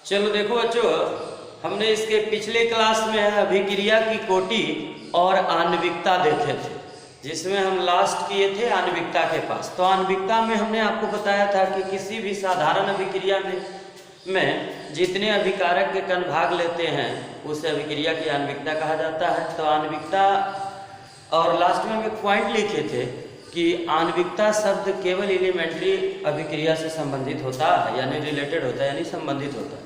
चलो देखो बच्चों, हमने इसके पिछले क्लास में अभिक्रिया की कोटि और आणविकता देखे थे, जिसमें हम लास्ट किए थे आणविकता के पास। तो आणविकता में हमने आपको बताया था कि किसी भी साधारण अभिक्रिया में जितने अभिकारक के कण भाग लेते हैं उसे अभिक्रिया की आणविकता कहा जाता है। तो आणविकता, और लास्ट में हम एक पॉइंट लिखे थे कि आणविकता शब्द केवल एलिमेंट्री अभिक्रिया से संबंधित होता है, यानी रिलेटेड होता है, यानी संबंधित होता है।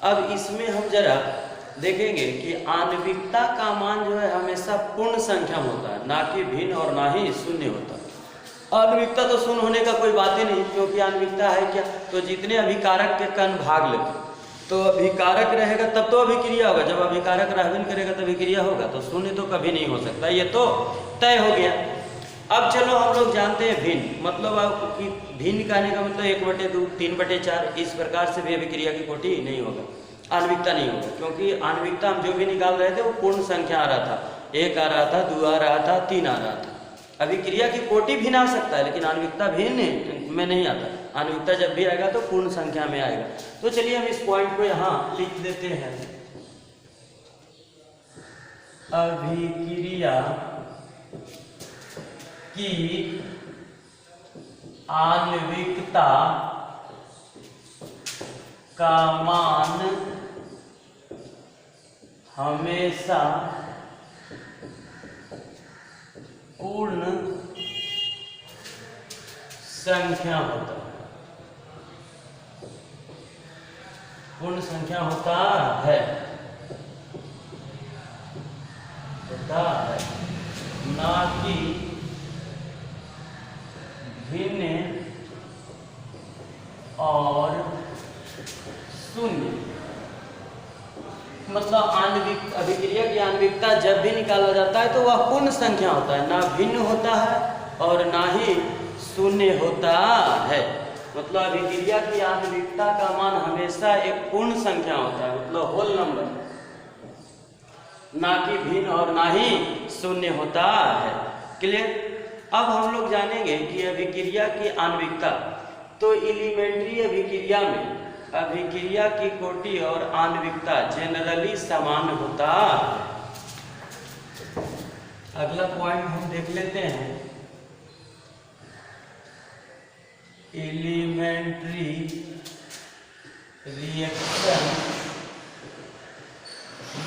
अब इसमें हम जरा देखेंगे कि आणविकता का मान जो है हमेशा पूर्ण संख्या में होता है, ना कि भिन्न और ना ही शून्य होता है। आणविकता तो शून्य होने का कोई बात ही नहीं, क्योंकि आणविकता है क्या, तो जितने अभिकारक के कण भाग लेते, तो अभिकारक रहेगा तब तो अभिक्रिया होगा। जब अभिकारक रहबन करेगा तो अभिक्रिया होगा, तो शून्य तो कभी नहीं हो सकता, ये तो तय हो गया। अब चलो हम लोग जानते हैं भिन्न, मतलब कि भिन्न कहने का मतलब 1/2, 3/4, इस प्रकार से भी अभिक्रिया की कोटि नहीं होगा, आणविकता नहीं होगा, क्योंकि आणविकता हम जो भी निकाल रहे थे वो पूर्ण संख्या आ रहा था, 1 आ रहा था, 2 आ रहा था, 3 आ रहा था। अभिक्रिया की कोटि भिन्न आ सकता है, लेकिन आणविकता भिन्न में नहीं आता। आणविकता जब भी आएगा तो पूर्ण संख्या में आएगा। तो चलिए हम इस पॉइंट को यहाँ लिख देते हैं। अभिक्रिया की आणविकता का मान हमेशा पूर्ण संख्या होता है, पूर्ण संख्या होता है, ना कि भिन्न और शून्य। मतलब आणविक अभिक्रिया की आणविकता जब भी निकाला जाता है तो वह पूर्ण संख्या होता है, ना भिन्न होता है और ना ही शून्य होता है। मतलब अभिक्रिया की आणविकता का मान हमेशा एक पूर्ण संख्या होता है, मतलब होल नंबर, ना कि भिन्न और ना ही शून्य होता है। क्लियर? अब हम लोग जानेंगे कि अभिक्रिया की आणविकता, तो एलिमेंट्री अभिक्रिया में अभिक्रिया की कोटि और आणविकता जनरली समान होता है। अगला पॉइंट हम देख लेते हैं, एलिमेंट्री रिएक्शन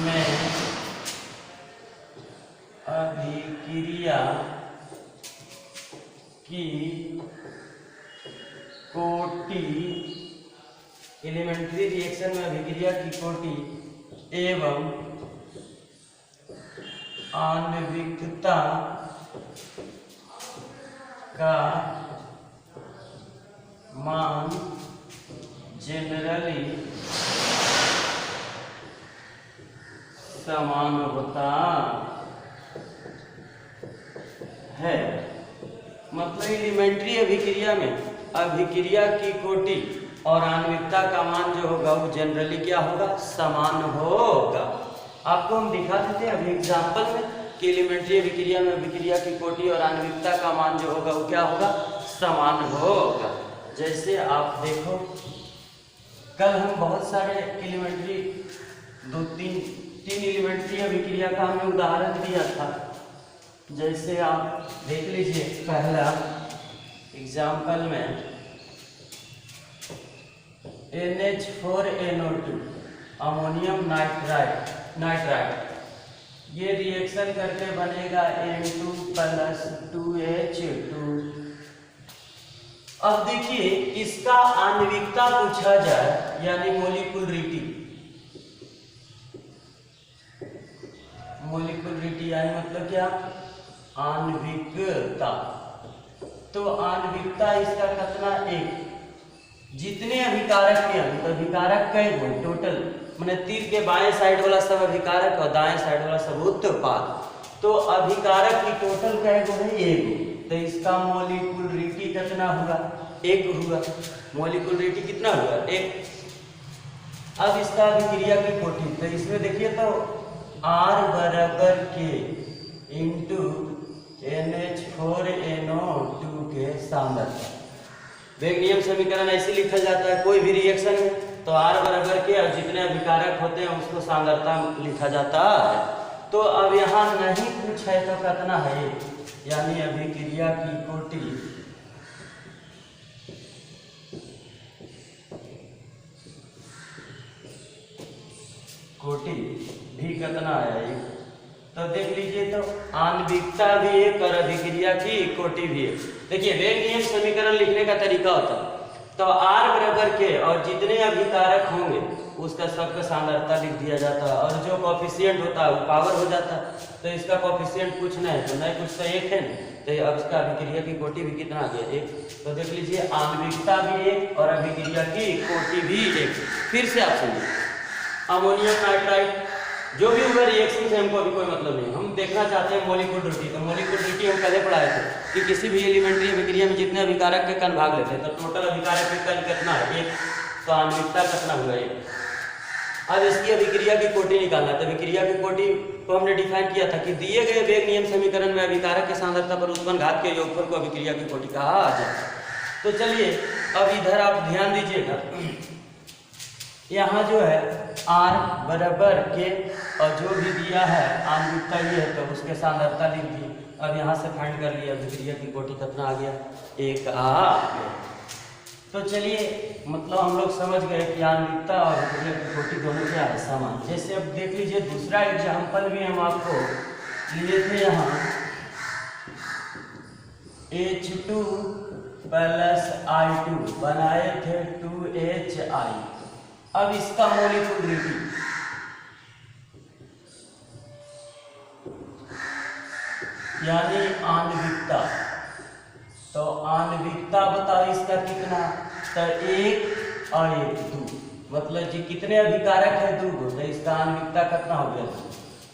में अभिक्रिया की कोटि, एलिमेंट्री रिएक्शन में अभिक्रिया की कोटि एवं आणविकता का मान जनरली समान होता है। मतलब एलिमेंट्री अभिक्रिया में अभिक्रिया की कोटि और आणविकता का मान जो होगा वो जनरली क्या होगा, समान होगा। आपको हम दिखा देते हैं अभी एग्जाम्पल में कि एलिमेंट्री अभिक्रिया में अभिक्रिया की कोटि और आणविकता का मान जो होगा वो क्या होगा, समान होगा। जैसे आप देखो, कल हम बहुत सारे एलिमेंट्री तीन एलिमेंट्री अभिक्रिया का हमने उदाहरण दिया था। जैसे आप देख लीजिए, पहला एग्जाम्पल में NH4NO2 अमोनियम नाइट्राइड, ये रिएक्शन करके बनेगा N2 + 2H2। अब देखिए, इसका आणविकता पूछा जाए, यानी मोलिकुलरिटी यानी मतलब क्या, आणविकता। तो आणविकता इसका कितना, 1। जितने अभिकारक के हैं, तो अभिकारक कई गो टोटल, मैंने तीर के बाएं साइड वाला सब अभिकारक और दाएं साइड वाला सब उत्पाद, तो अभिकारक की टोटल कई गो है, 1। तो इसका मोलिकुलरिटी कितना हुआ, 1 हुआ। मोलिकुलरिटी कितना हुआ, 1। अब इसका अभिक्रिया की कोटि, तो इसमें देखिए तो R = K × NH4NO2 के सांद्रता। वेग नियम समीकरण ऐसे लिखा जाता है, कोई भी रिएक्शन में तो R बराबर के और जितने अभिकारक होते हैं उसको सांद्रता लिखा जाता है। तो अब यहाँ नहीं कुछ है तो कितना है, यानी अभिक्रिया की कोटि भी कितना आया ये, तो देख लीजिए, तो आणविकता भी एक और अभिक्रिया की कोटि भी एक। देखिए वेग नियम समीकरण लिखने का तरीका होता है, तो R बराबर के और जितने अभिकारक होंगे उसका सबका सांद्रता लिख दिया जाता है, और जो कॉफिशिएंट होता है वो पावर हो जाता है। तो इसका कॉफिशिएंट कुछ नहीं है, तो नहीं कुछ तो एक है ना, तो अब इसका अभिक्रिया की कोटि भी कितना आ गया, एक। तो देख लीजिए आणविकता भी एक और अभिक्रिया की कोटि भी एक। फिर से आप सुनिए, अमोनियम नाइट्राइड जो भी हुआ रिएक्शन से हमको अभी कोई मतलब नहीं, हम देखना चाहते हैं मोलिकुलरिटी। तो मोलिकुलरिटी हम पहले पढ़ाए थे कि किसी भी एलिमेंट्री अभिक्रिया में जितने अभिकारक के कण भाग लेते हैं तो टोटल अभिकारक के कण कितना है, एक। तो आणविकता कितना हुआ, एक। अब इसकी अभिक्रिया की कोटि निकालना है। तो अभिक्रिया की कोटि को हमने डिफाइन किया था कि दिए गए वेग नियम समीकरण में अभिकारक की सांद्रता पर उत्पन्न घात के योगफल को अभिक्रिया की कोटि कहा जाता है। तो चलिए अब इधर आप ध्यान दीजिएगा, यहाँ जो है R बराबर के और जो भी दिया है आणविकता ये है तो उसके सांद्रता लिख दी। अब यहाँ से फाइंड कर लिया अभिक्रिया की कोटि कितना आ गया, एक आ गया। तो चलिए मतलब हम लोग समझ गए कि आणविकता और अभिक्रिया की कोटि दोनों क्या है, समान। जैसे अब देख लीजिए दूसरा एग्जाम्पल भी हम आपको लिए थे, यहाँ H2 प्लस I2 बनाए थे 2HI। अब इसका मोलिकुलरिटी यानी आणविकता, तो आणविकता बताओ इसका कितना, तो एक और एक दो, मतलब जी कितने अभिकारक है, दो। तो इसका आणविकता कितना हो गया।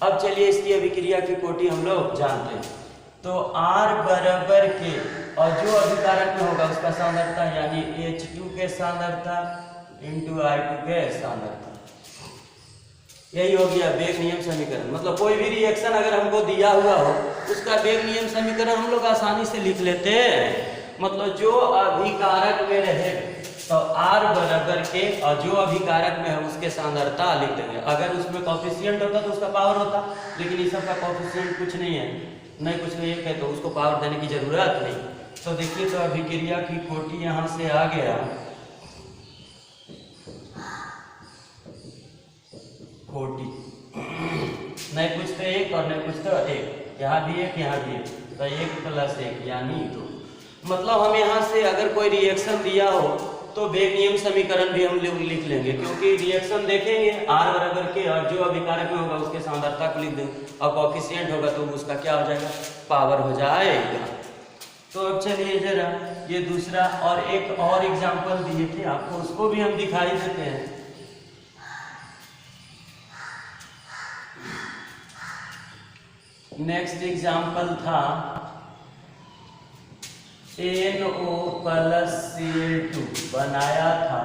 अब चलिए इसकी अभिक्रिया की कोटि हम लोग जानते हैं, तो R बराबर के और जो अभिकारक में होगा उसका सांद्रता यानी H2 के सांद्रता इंटू I2 के सांद्रता, यही हो गया वेग नियम समीकरण। मतलब कोई भी रिएक्शन अगर हमको दिया हुआ हो उसका वेग नियम समीकरण हम लोग आसानी से लिख लेते हैं। मतलब जो अभिकारक में रहे तो R बराबर के और जो अभिकारक में है उसके सांद्रता लिख देंगे। अगर उसमें कॉफिशिएंट होता तो उसका पावर होता, लेकिन इस सब का कॉफिशिएंट कुछ नहीं है, नहीं कुछ नहीं एक है, तो उसको पावर देने की जरूरत नहीं। तो देखिए तो अभिक्रिया की कोटि यहाँ से आ गया कोटि, नहीं कुछ तो एक और नहीं कुछ तो एक, यहाँ भी एक यहाँ भी एक, तो एक प्लस एक यानी दो। मतलब हम यहाँ से अगर कोई रिएक्शन दिया हो तो वेग नियम समीकरण भी हम लिख लेंगे, क्योंकि रिएक्शन देखेंगे R बराबर के और जो अभिकारक में होगा उसके सांद्रता को लिख देंगे, और कॉफिशिएंट होगा तो उसका क्या हो जाएगा, पावर हो जाएगा। तो अब चलिए जरा ये दूसरा और एक और एग्जाम्पल दिए थे आपको, उसको भी हम दिखाई देते हैं। नेक्स्ट एग्जाम्पल था NO प्लस Cl2 बनाया था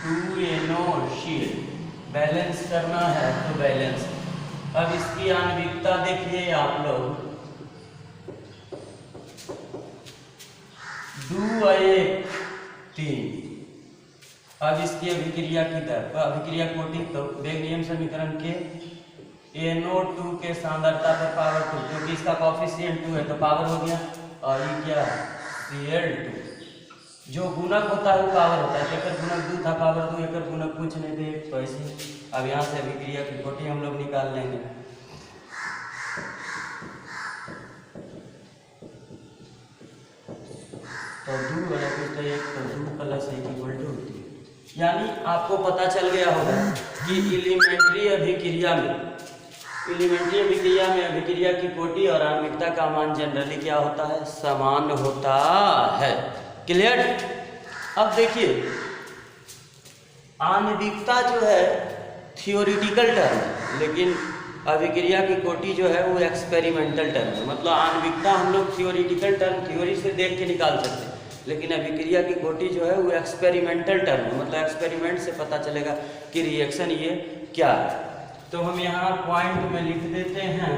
2NO-Cl, बैलेंस करना है तो बैलेंस। अब इसकी आणविकता देखिए आप लोग, 2 1 3। अब इसकी अभिक्रिया की दर, अभिक्रिया कोटि, तो वेग नियम समीकरण के NO2 के सांद्रता पर पावर 2, क्योंकि इसका कॉफिशिएंट 2 है तो पावर हो गया, और ये क्या है Cl2। जो गुणक होता है वो पावर होता है, एकर गुणक 2 था पावर 2, एकर गुणक कुछ नहीं थे, तो ऐसे। अब यहाँ से अभिक्रिया की कोटि हम लोग निकाल लेंगे। तो 2 वाला कुछ तो एक, तो 2 प्लस 1 इक्वल टू 3। यानी आपको पता चल गया होगा कि एलिमेंट्री अभिक्रिया में अभिक्रिया की कोटि और आणविकता का मान जनरली क्या होता है, समान होता है। क्लियर। अब देखिए आणविकता जो है थियोरिटिकल टर्म है, लेकिन अभिक्रिया की कोटि जो है वो एक्सपेरिमेंटल टर्म है। मतलब आणविकता हम लोग थियोरिटिकल टर्म थ्योरी से देख के निकाल सकते हैं, लेकिन अभिक्रिया की कोटि जो है वो एक्सपेरिमेंटल टर्म है। मतलब एक्सपेरिमेंट से पता चलेगा कि रिएक्शन ये क्या है। तो हम यहाँ पॉइंट में लिख देते हैं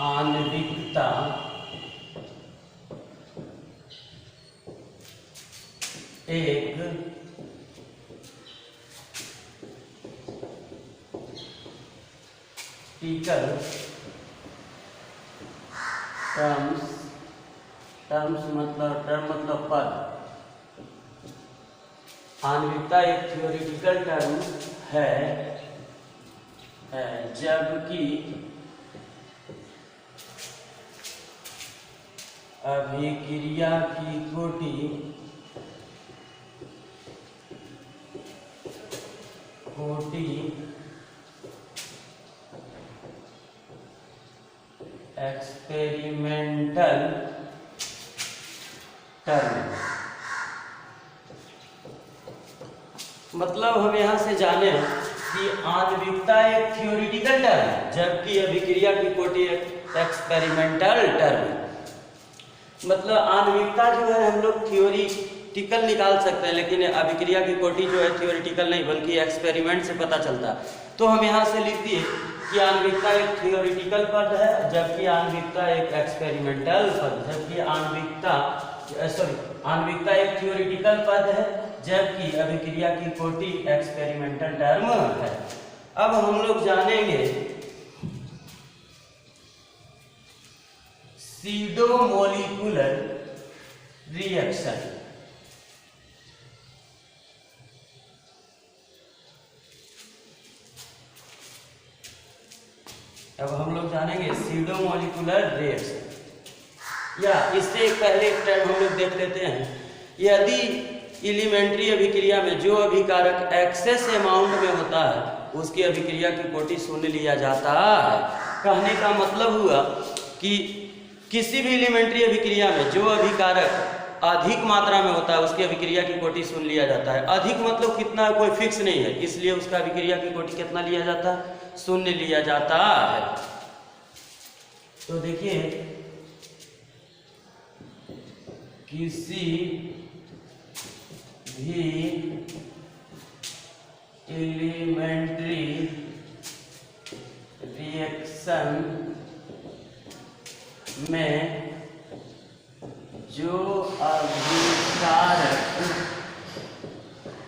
आणविकता एक टिकल टर्म मतलब पद। आणविकता एक थ्योरेटिकल टर्म है जबकि अभिक्रिया की कोटि एक्सपेरिमेंटल टर्म। मतलब हम यहाँ से जाने कि आणविकता एक थ्योरेटिकल टर्म है जबकि अभिक्रिया की कोटि एक एक्सपेरिमेंटल टर्म है। मतलब आणविकता जो है हम लोग थ्योरेटिकल निकाल सकते हैं, लेकिन अभिक्रिया की कोटि जो है थ्योरेटिकल नहीं बल्कि एक्सपेरिमेंट से पता चलता है। तो हम यहाँ से लिख दिए कि आणविकता एक थ्योरेटिकल पद है जबकि आणविकता एक एक्सपेरिमेंटल पद, जबकि आणविकता एक थ्योरेटिकल पद है जबकि अभिक्रिया की कोटि एक्सपेरिमेंटल टर्म है। अब हम लोग जानेंगे सीडो मोलिकुलर रिएक्शन। अब हम लोग जानेंगे सीडो मोलिकुलर रिएक्शन, या इससे पहले एक टर्म हम लोग देख लेते हैं। यदि एलिमेंट्री अभिक्रिया में जो अभिकारक एक्सेस अमाउंट में होता है उसकी अभिक्रिया की कोटि शून्य लिया जाता है। कहने का मतलब हुआ कि किसी भी एलिमेंट्री अभिक्रिया में जो अभिकारक अधिक मात्रा में होता है उसकी अभिक्रिया की कोटि शून्य लिया जाता है। अधिक मतलब कितना है कोई फिक्स नहीं है, इसलिए उसका अभिक्रिया की कोटि कितना लिया जाता है, शून्य लिया जाता है। तो देखिए किसी भी एलिमेंट्री रिएक्शन में जो अभिकारक अधिक मात्रा में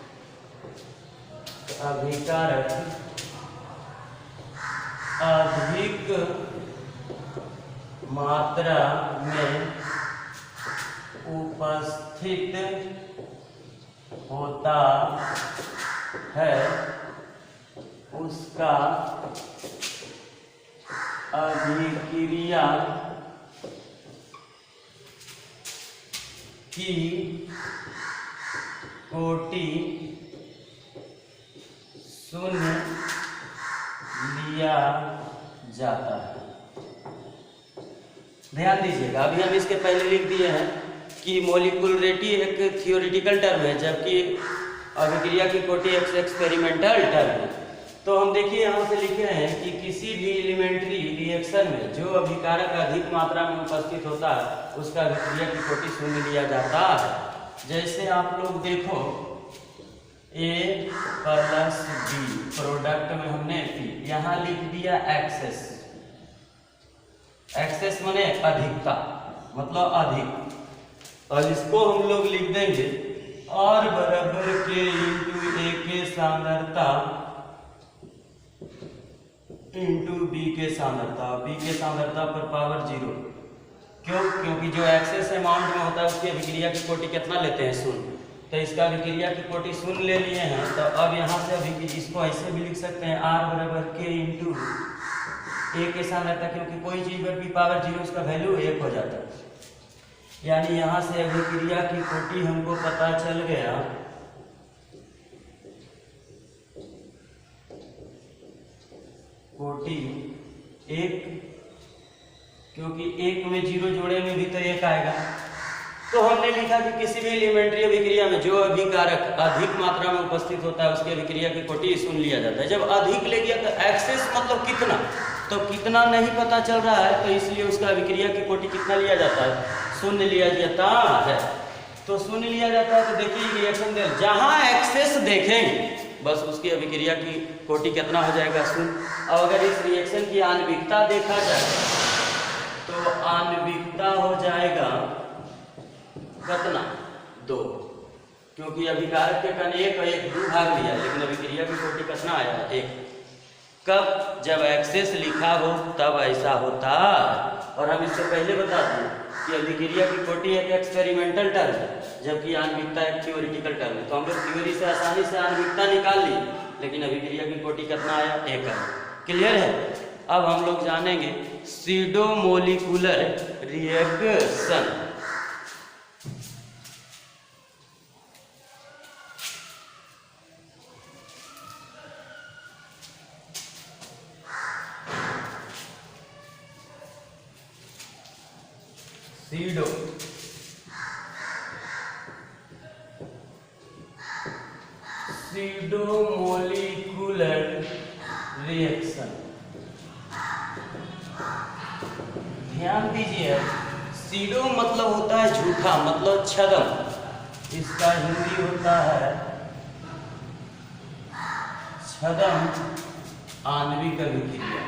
उपस्थित होता है उसका अभिक्रिया की कोटि शून्य लिया जाता है। ध्यान दीजिएगा, अभी हम इसके पहले लिख दिए हैं कि मोलिकुलरिटी एक थियोरेटिकल टर्म है जबकि अभिक्रिया की कोटि एक एक्सपेरिमेंटल टर्म है। तो हम देखिए यहाँ से लिखे हैं कि किसी भी एलिमेंट्री रिएक्शन में जो अभिकारक अधिक मात्रा में उपस्थित होता है उसका अभिक्रिया की कोटि शून्य लिया जाता है। जैसे आप लोग देखो A प्लस B प्रोडक्ट में हमने P यहाँ लिख दिया एक्सेस। एक्सेस माने अधिकता, मतलब अधिक। और इसको हम लोग लिख देंगे R बराबर K इंटू A के सांद्रता इंटू B के सांद्रता, B के सांद्रता पर पावर 0। क्यों? क्योंकि जो एक्सेस अमाउंट में होता है उसकी अभिक्रिया की कोटि कितना लेते हैं, शून्य। तो इसका अभिक्रिया की कोटि शून्य ले लिए हैं। तो अब यहाँ से अभी इसको ऐसे भी लिख सकते हैं R बराबर K इंटू A के सांद्रता, क्योंकि कोई चीज पर भी पावर 0 उसका वैल्यू 1 हो जाता है। यानी यहाँ से अभिक्रिया की कोटि हमको पता चल गया कोटि 1, क्योंकि 1 में 0 जोड़ेंगे भी तो 1 आएगा। तो हमने लिखा कि किसी भी एलिमेंट्री अभिक्रिया में जो अभिकारक अधिक मात्रा में उपस्थित होता है उसकी अभिक्रिया की कोटि शून्य लिया जाता है। जब अधिक ले गया तो एक्सेस मतलब कितना, तो कितना नहीं पता चल रहा है, तो इसलिए उसका अभिक्रिया की कोटि कितना लिया जाता है, शून्य लिया जाता है। तो शून्य लिया जाता है। तो देखिए रिएक्शन दे जहां एक्सेस देखेंगे बस उसकी अभिक्रिया की कोटि कितना हो जाएगा, शून्य। और अगर इस रिएक्शन की आणविकता देखा जाए तो आणविकता हो जाएगा कितना 2, क्योंकि अभिकारक के कण 1 और 1 2 भाग लिया, लेकिन अभिक्रिया की कोटि कितना आया 1। कब? जब एक्सेस लिखा हो तब ऐसा होता है। और हम इससे पहले बता दिए कि अभिक्रिया की कोटि एक एक्सपेरिमेंटल टर्म है, जबकि आणविकता एक थ्योरेटिकल टर्म है। तो हम लोग थ्योरी से आसानी से आणविकता निकाल ली, लेकिन अभिक्रिया की कोटि कितना आया 1 आया। क्लियर है? अब हम लोग जानेंगे pseudo molecular reaction. Pseudo molecular reaction. ध्यान दीजिए, सीडो मतलब होता है झूठा, मतलब छद्म। इसका हिंदी होता है छद्म आणविक अभिक्रिया।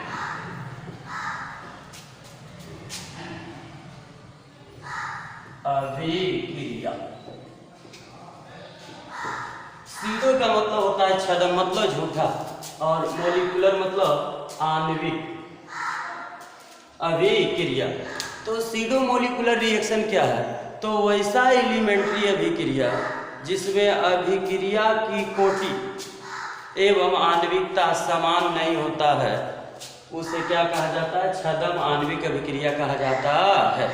अभिक्रिया सीडो का मतलब होता है छद्म, मतलब झूठा, और मोलिकुलर मतलब आणविक अभिक्रिया। तो सीडो मोलिकुलर रिएक्शन क्या है? तो वैसा एलिमेंट्री अभिक्रिया जिसमें अभिक्रिया की कोटि एवं आणविकता समान नहीं होता है, उसे क्या कहा जाता है? छद्म आणविक अभिक्रिया कहा जाता है।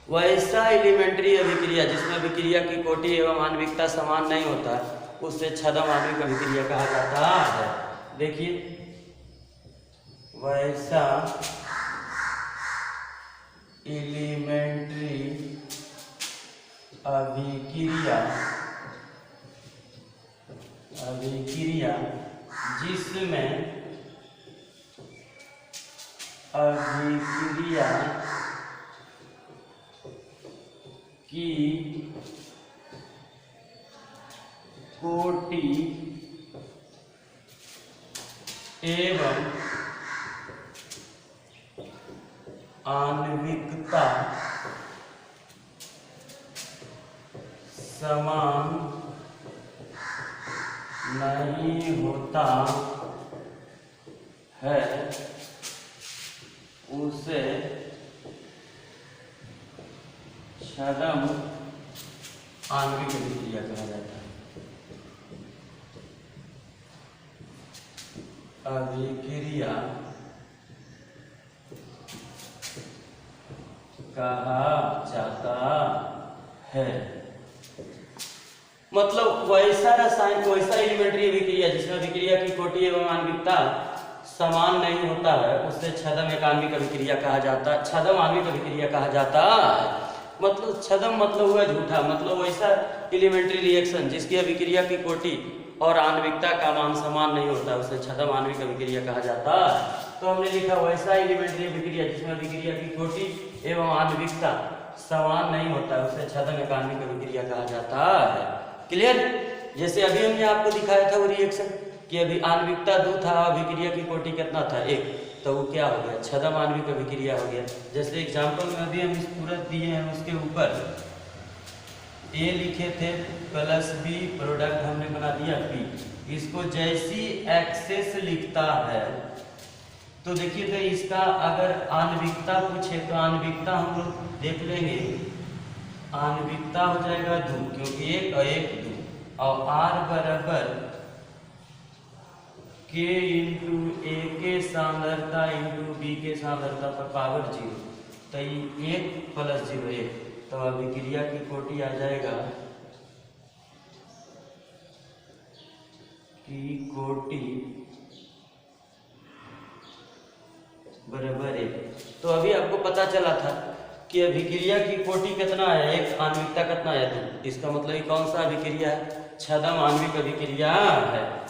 वैसा एलिमेंट्री अभिक्रिया जिसमें अभिक्रिया की कोटि एवं आणविकता समान नहीं होता, उससे छद्म आणविक अभिक्रिया कहा जाता है। देखिए, वैसा एलिमेंट्री अभिक्रिया जिसमें अभिक्रिया की कोटि एवं आणविकता समान नहीं होता है, उसे छद्म आणविक अभिक्रिया कहा जाता है। अभिक्रिया कहा जाता है। मतलब वैसा रसायन, वैसा एलिमेंट्री अभिक्रिया जिसमें अभिक्रिया की कोटि एवं आणविकता समान नहीं होता है, उससे छद्म एक आणविक अभिक्रिया कहा जाता है, छद्म आणविक अभिक्रिया कहा जाता है। मतलब छद्म मतलब हुआ झूठा, मतलब वैसा एलिमेंट्री रिएक्शन जिसकी अभिक्रिया की कोटि और आणविकता का मान समान नहीं होता, उसे छद्म आणविक अभिक्रिया कहा जाता है। तो हमने लिखा वैसा एलिमेंट्री अभिक्रिया जिसमें अभिक्रिया की कोटि एवं आणविकता समान नहीं होता, उसे छद्म एक आणविक अभिक्रिया कहा जाता है। क्लियर? जैसे अभी हमने आपको दिखाया था वो रिएक्शन कि अभी आणविकता 2 था, अभिक्रिया की कोटि कितना था 1, तो वो क्या हो गया? छद्म आणविक अभिक्रिया हो गया। जैसे एग्जाम्पल में अभी हम इस पूरा दिए हैं, उसके ऊपर ए लिखे थे प्लस बी, प्रोडक्ट हमने बना दिया पी। इसको जैसी एक्सेस लिखता है तो देखिए, तो इसका अगर आणविकता पूछे तो आणविकता हम लोग देख लेंगे, आणविकता हो जाएगा 2, क्योंकि 1 और 1 2, और R बराबर K इंटू ए के सांद्रता इंटू बी के सांद्रता पर पावर 0, तो 1 प्लस 0 1, तो अभिक्रिया की कोटि आ जाएगा की कोटि बराबर 1। तो अभी आपको पता चला था कि अभिक्रिया की कोटि कितना है 1, आणविकता कितना है 2। इसका मतलब ये कौन सा अभिक्रिया है? छद्म आणविक अभिक्रिया है।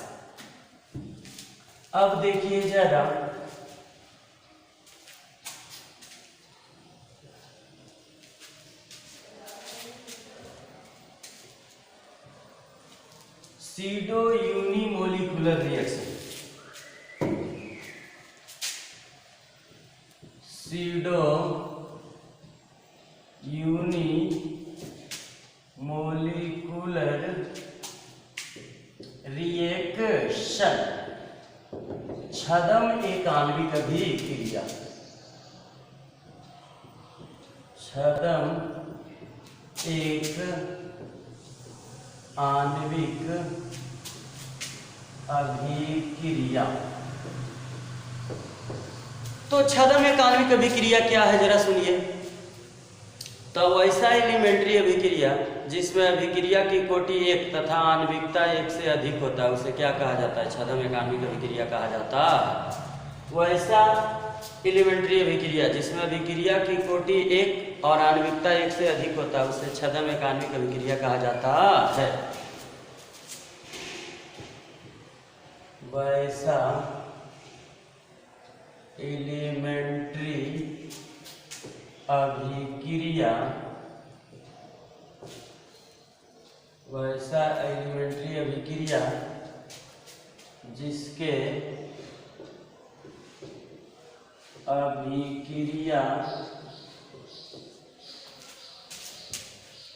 अब देखिए जरा, pseudo unimolecular reaction. Pseudo unimolecular reaction, छद्म एक आणविक अभिक्रिया, छद्म एक आणविक अभिक्रिया। तो छद्म एक आणविक अभिक्रिया क्या है जरा सुनिए। तो वैसा एलिमेंट्री अभिक्रिया जिसमें अभिक्रिया की कोटि एक तथा आणविकता एक से अधिक होता है उसे क्या कहा जाता है? छद्म एक आणविक अभिक्रिया कहा जाता है। वैसा एलिमेंट्री अभिक्रिया जिसमें अभिक्रिया की कोटि एक और आणविकता एक से अधिक होता है उसे छद्म एक आणविक अभिक्रिया कहा जाता है। वैसा एलिमेंट्री अभिक्रिया, वैसा एलिमेंट्री अभिक्रिया जिसके अभिक्रिया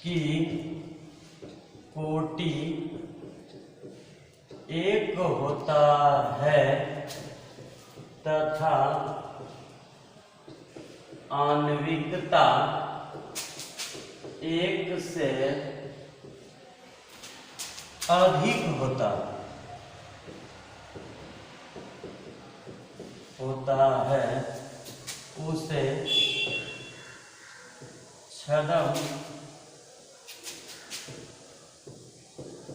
की कोटि एक होता है तथा आणविकता एक से अधिक होता है उसे छद्म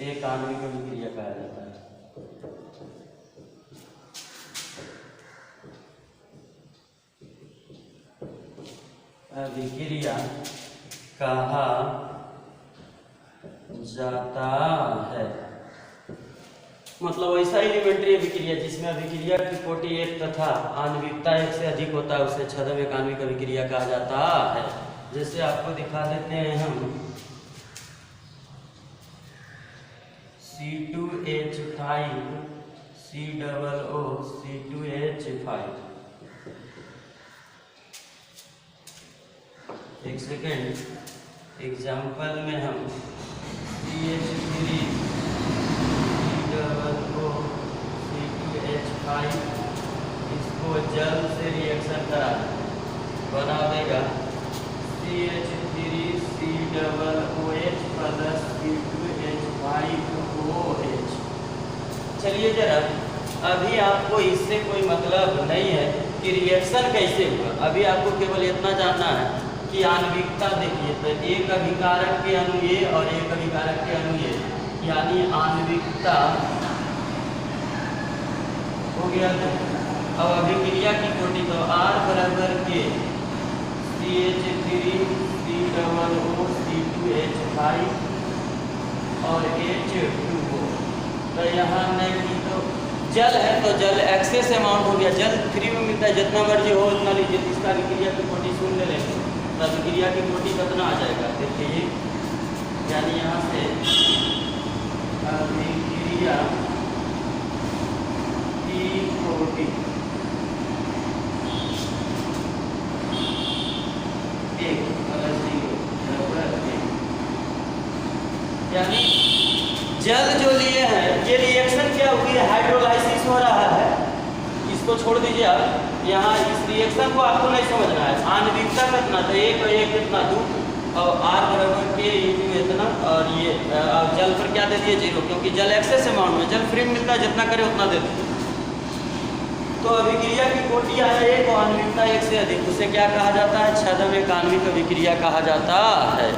एक आणविक अभिक्रिया कहा जाता है। अभिक्रिया कहा जाता है मतलब ऐसा एलिमेंट्री अभिक्रिया जिसमें अभिक्रिया की कोटि एक तथा आणविकता एक से अधिक होता है उसे छद्म एक आणविक अभिक्रिया कहा जाता है। जैसे आपको दिखा देते हैं हम C2H5 COO C2H5। एक सेकेंड एग्जाम्पल में हम CH3 COO C2H5 इसको जल से रिएक्शन करा बना देगा CH3 COOH प्लस C2H5OH। चलिए जरा, अभी आपको इससे कोई मतलब नहीं है कि रिएक्शन कैसे हुआ, अभी आपको केवल इतना जानना है कि आणविकता देखिए। तो एक अभिकारक के अणु ये और एक अभिकारक के अणु ये, यानी आणविकता हो गया। अब अभिक्रिया की कोटि तो R बराबर के CH3 COO C2H5 और H2O। तो यहाँ नहीं तो जल है तो जल एक्सेस अमाउंट हो गया, जल फ्री में मिलता है, जितना मर्जी हो उतना लीजिए। इसका अभिक्रिया की कोटि शून्य लेंगे तो अभिक्रिया की कोटि कितना आ जाएगा देखिए, यानी यहाँ से अभिक्रिया की कोटि एक यानी जल जो लिए हैं ये रिएक्शन क्या हुई है, हाइड्रोलाइसिस हो रहा है। इसको छोड़ दीजिए आप, यहाँ इस रिएक्शन को आपको नहीं समझना है। आणविकता कितना तो एक और एक कितना 2 और R बराबर के इंटू इतना, और ये जल पर क्या दे दिए 0, क्योंकि जल एक्सेस अमाउंट में, जल फ्री मिलता है, जितना करे उतना दे दीजिए। तो अभिक्रिया की कोटि है एक और आणविकता एक से अधिक, उसे क्या कहा जाता है? छद्म एक आणविक अभिक्रिया कहा जाता है।